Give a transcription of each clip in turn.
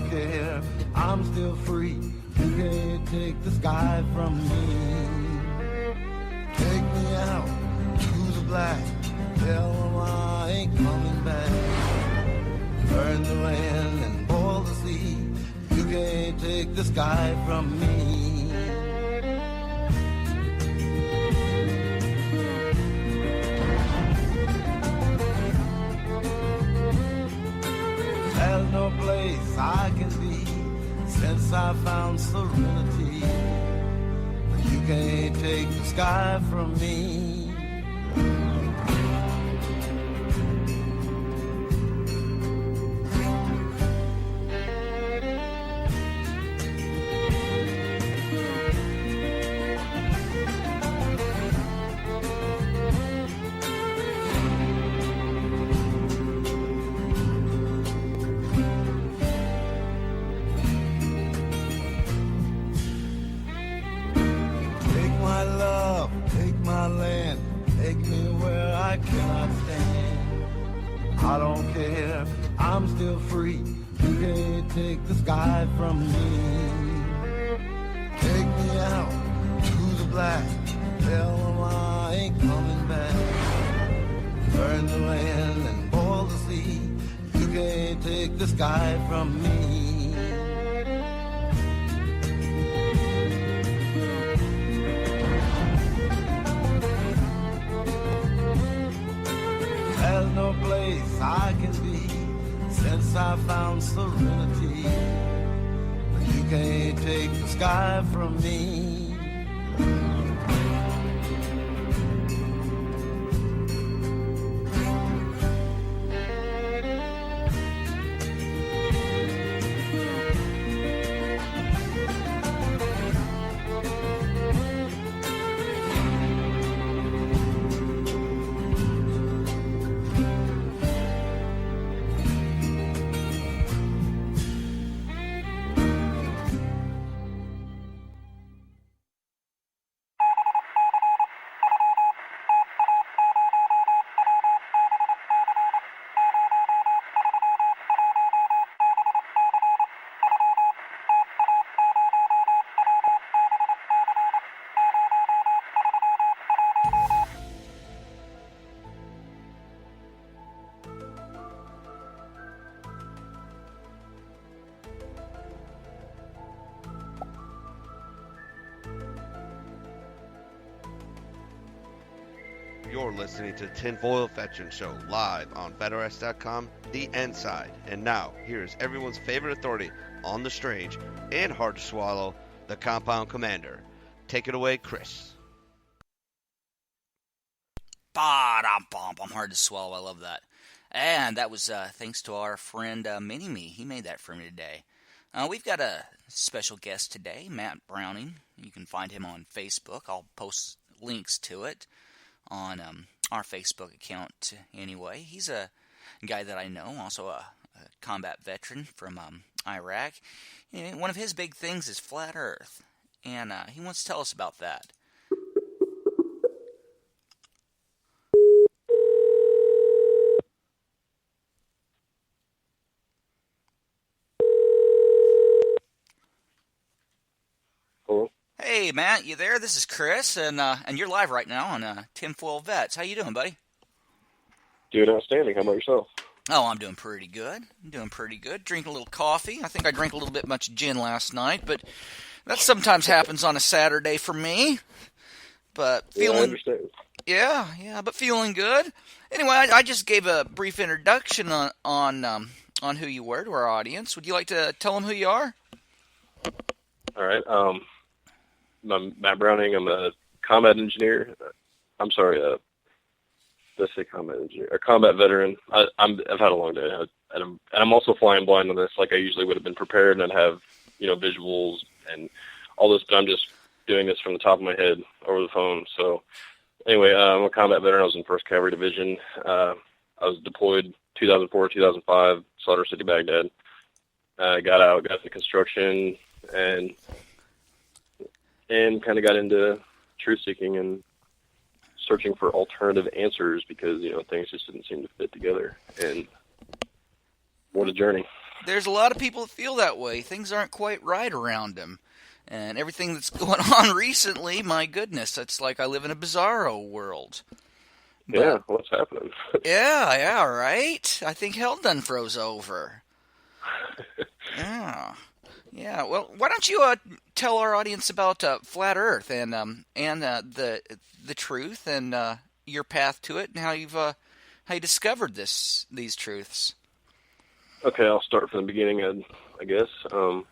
don't care, I'm still free. You can't take the sky from me. Take me out to the black, tell them I ain't coming back. Burn the land and boil the sea, you can't take the sky from me. There's no place I can be since I found serenity. But you can't take the sky from me. I don't care, I'm still free. You can't take the sky from me. Take me out to the black, tell them I ain't coming back. Burn the land and boil the sea, you can't take the sky from me. There's no place I can be since I found serenity. But you can't take the sky from me. You're listening to Tinfoil Veteran Show live on VeterS.com, The Inside. And now, here's everyone's favorite authority on the strange and hard to swallow, the Compound Commander. Take it away, Chris. Ba-dum-bum-bum, hard to swallow. I love that. And that was thanks to our friend Mini-Me. He made that for me today. We've got a special guest today, Matt Browning. You can find him on Facebook. I'll post links to it on our Facebook account anyway. He's a guy that I know, also a combat veteran from Iraq. One of his big things is Flat Earth, and he wants to tell us about that. Hello? Hey, Matt, you there? This is Chris, and you're live right now on Tinfoil Vets. How you doing, buddy? Doing outstanding. How about yourself? Oh, I'm doing pretty good. Drinking a little coffee. I think I drank a little bit much gin last night, but that sometimes happens on a Saturday for me. But feeling, I understand. Yeah, but feeling good. Anyway, I just gave a brief introduction on who you were to our audience. Would you like to tell them who you are? All right. I'm Matt Browning. I'm a combat engineer. I'm sorry, let's say combat engineer, a combat veteran. I've had a long day, and I'm also flying blind on this. Like I usually would have been prepared and have visuals and all this, but I'm just doing this from the top of my head over the phone. So anyway, I'm a combat veteran. I was in 1st Cavalry Division. I was deployed 2004, 2005, Slaughter City, Baghdad. Got out, got into construction, and kind of got into truth seeking and searching for alternative answers because things just didn't seem to fit together. And what a journey! there's a lot of people that feel that way. Things aren't quite right around them. And everything that's going on recently, my goodness, it's like I live in a bizarro world. Yeah, But, what's happening? yeah, right? I think hell done froze over. Yeah. Yeah, well, why don't you tell our audience about flat Earth and the truth and your path to it and how you discovered these truths. Okay, I'll start from the beginning, I guess. I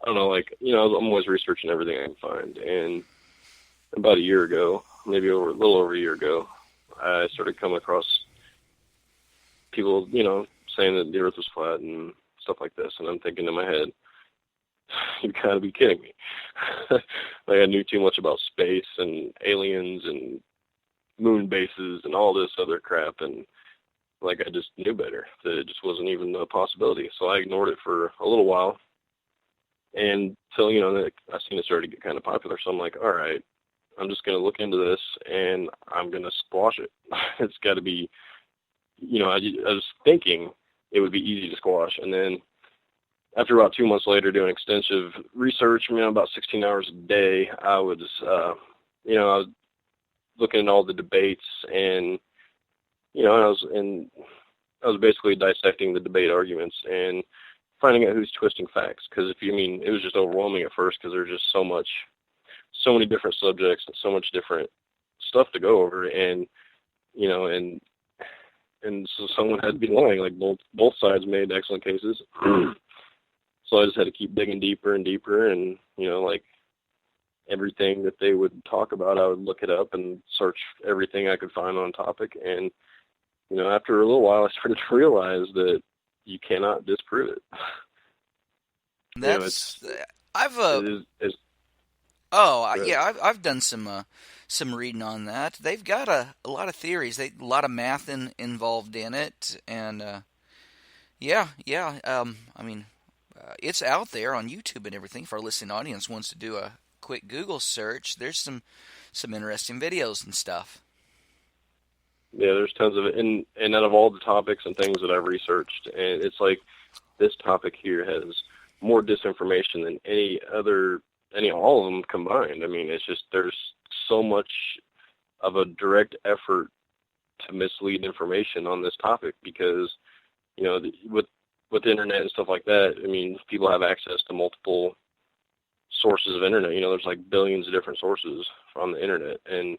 don't know, like, I'm always researching everything I can find, and about a year ago, maybe a little over a year ago, I started coming across people, saying that the Earth was flat and stuff like this, and I'm thinking in my head, you gotta be kidding me. Like, I knew too much about space and aliens and moon bases and all this other crap, and like, I just knew better, that it just wasn't even a possibility. So I ignored it for a little while, and so, I seen it started to get kind of popular, so I'm like, all right, I'm just going to look into this, and I'm going to squash it. It's got to be, I was thinking it would be easy to squash, and then after about 2 months later doing extensive research, about 16 hours a day, I was looking at all the debates, and I was basically dissecting the debate arguments and finding out who's twisting facts. Because it was just overwhelming at first, because there's just so many different subjects and so much different stuff to go over, and so someone had to be lying. Like, both sides made excellent cases. So I just had to keep digging deeper and deeper, and like, everything that they would talk about, I would look it up and search everything I could find on topic. And after a little while, I started to realize that you cannot disprove it. I've done some reading on that. They've got a lot of theories, a lot of math involved in it, and it's out there on YouTube and everything. If our listening audience wants to do a quick Google search, there's some interesting videos and stuff. Yeah, there's tons of it, and out of all the topics and things that I've researched, and it's like, this topic here has more disinformation than all of them combined. It's just, there's so much of a direct effort to mislead information on this topic, because with the internet and stuff like that, people have access to multiple sources of internet. There's like billions of different sources on the internet, and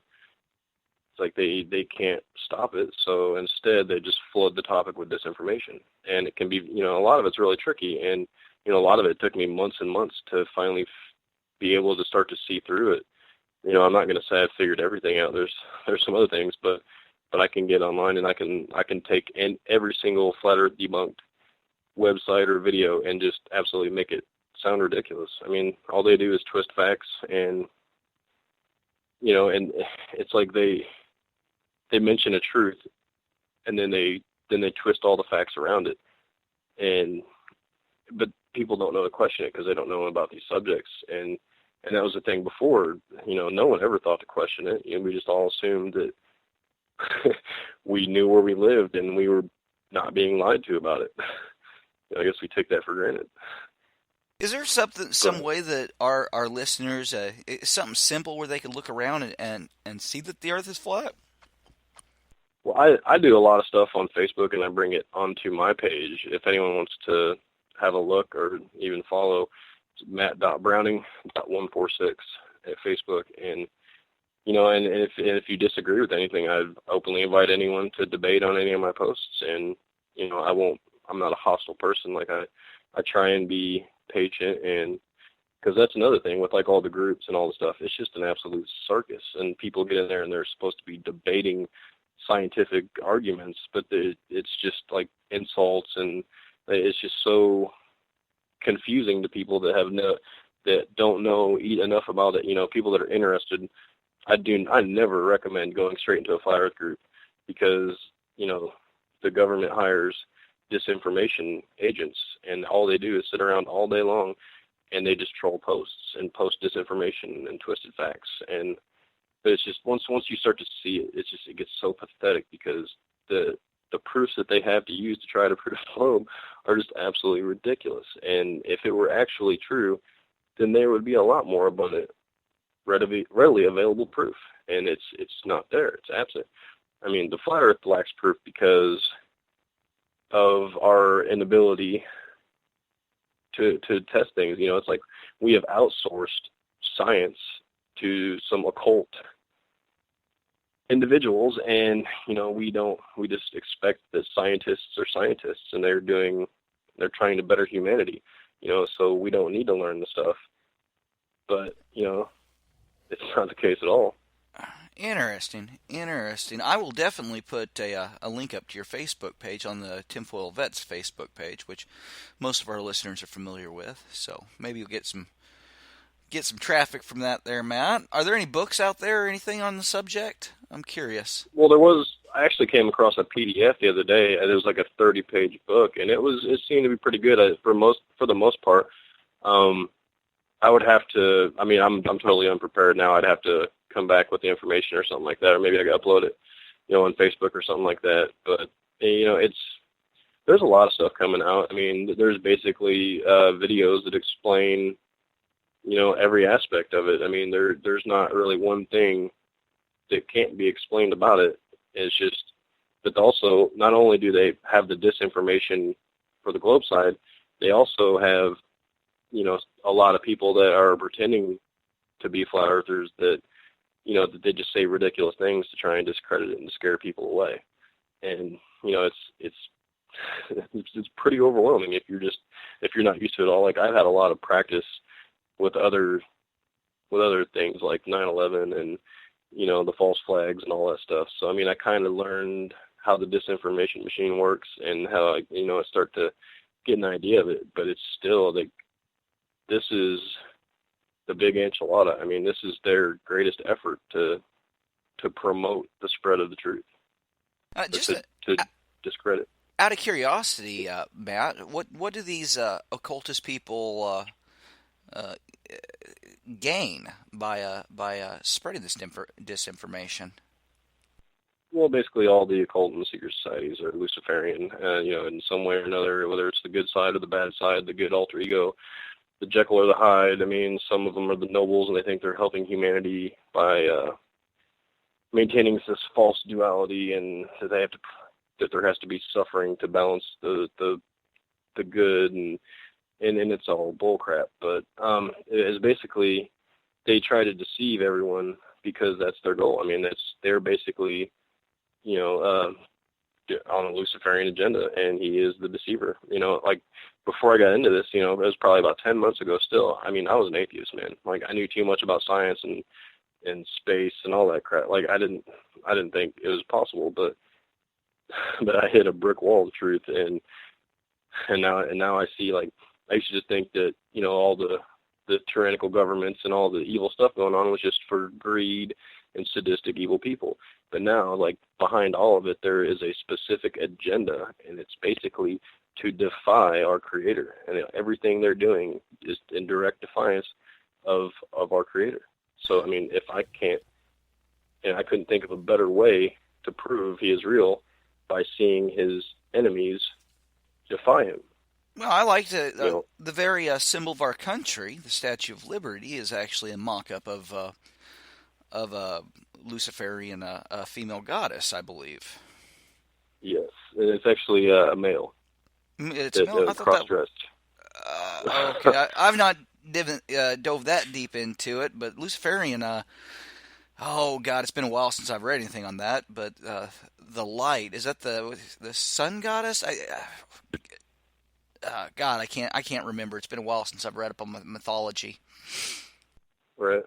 it's like they can't stop it. So instead, they just flood the topic with disinformation, and it can be, a lot of it's really tricky, and a lot of it took me months and months to finally be able to start to see through it. I'm not going to say I've figured everything out. There's some other things, but I can get online, and I can take in every single flat Earth debunked website or video and just absolutely make it sound ridiculous. All they do is twist facts, and and it's like they mention a truth, and then they twist all the facts around it, but people don't know to question it because they don't know about these subjects, and that was the thing before. No one ever thought to question it. We just all assumed that we knew where we lived, and we were not being lied to about it. I guess we take that for granted. Is there some way that our listeners, something simple where they can look around and see that the Earth is flat? Well, I do a lot of stuff on Facebook, and I bring it onto my page. If anyone wants to have a look or even follow, it's matt.browning.146 at Facebook. And, and if you disagree with anything, I'd openly invite anyone to debate on any of my posts. And, I'm not a hostile person. Like, I try and be patient, and because that's another thing with like all the groups and all the stuff, it's just an absolute circus, and people get in there and they're supposed to be debating scientific arguments, but it's just like insults, and it's just so confusing to people that don't know enough about it. People that are interested, I never recommend going straight into a flat Earth group, because the government hires disinformation agents, and all they do is sit around all day long, and they just troll posts and post disinformation and twisted facts. But it's just, once you start to see it, it gets so pathetic, because the proofs that they have to use to try to prove the globe are just absolutely ridiculous. And if it were actually true, then there would be a lot more abundant, readily available proof. And it's not there. It's absent. I mean, the flat Earth lacks proof because of our inability to test things. You know, it's like we have outsourced science to some occult individuals, and you know, we just expect that scientists are scientists and they're trying to better humanity, you know, so we don't need to learn the stuff. But, you know, it's not the case at all. Interesting. I will definitely put a link up to your Facebook page on the Tinfoil Vets Facebook page, which most of our listeners are familiar with. So maybe you'll get some traffic from that there, Matt. Are there any books out there or anything on the subject? I'm curious. Well, I actually came across a PDF the other day, and it was like a 30-page book, and it seemed to be pretty good for the most part. I would have to, I mean, I'm totally unprepared now. I'd have to come back with the information or something like that, or maybe I could upload it, you know, on Facebook or something like that. But, you know, there's a lot of stuff coming out. I mean, there's basically videos that explain, you know, every aspect of it. I mean, there's not really one thing that can't be explained about it. It's just, but also, not only do they have the disinformation for the globe side, they also have, you know, a lot of people that are pretending to be flat earthers that, you know, that they just say ridiculous things to try and discredit it and to scare people away. And, you know, it's pretty overwhelming if you're not used to it all. Like, I've had a lot of practice with other things like 9/11 and, you know, the false flags and all that stuff. So, I mean, I kind of learned how the disinformation machine works and how, you know, I start to get an idea of it. But it's still, this is the big enchilada. I mean, this is their greatest effort to promote the spread of the truth, to discredit. Out of curiosity, Matt, what do these occultist people gain by spreading this disinformation? Well, basically all the occult and secret societies are Luciferian, you know, in some way or another, whether it's the good side or the bad side, the good alter ego, the Jekyll or the Hyde. I mean, some of them are the nobles, and they think they're helping humanity by maintaining this false duality, and that there has to be suffering to balance the good, and it's all bullcrap. But it's basically, they try to deceive everyone because that's their goal. I mean, they're basically, you know, on a Luciferian agenda, and he is the deceiver. You know, like, before I got into this, you know, it was probably about 10 months ago still. I mean, I was an atheist, man. Like, I knew too much about science and space and all that crap. Like, I didn't think it was possible, but I hit a brick wall of truth, and now I see, like, I used to just think that, you know, all the tyrannical governments and all the evil stuff going on was just for greed and sadistic evil people. But now, like, behind all of it, there is a specific agenda, and it's basically to defy our Creator. And everything they're doing is in direct defiance of our Creator. So, I mean, if I couldn't think of a better way to prove he is real by seeing his enemies defy him. Well, I like the very symbol of our country, the Statue of Liberty, is actually a mock-up of a Luciferian a female goddess, I believe. Yes, and it's actually a male. It's a male? I thought cross-dressed. Okay, I've not dove that deep into it, but Luciferian, oh God, it's been a while since I've read anything on that, but the light, is that the sun goddess? God, I can't remember. It's been a while since I've read up on mythology. Right.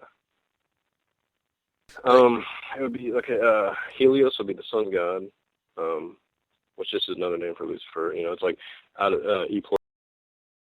It would be Helios would be the sun god, which just is another name for Lucifer. You know, it's like out of E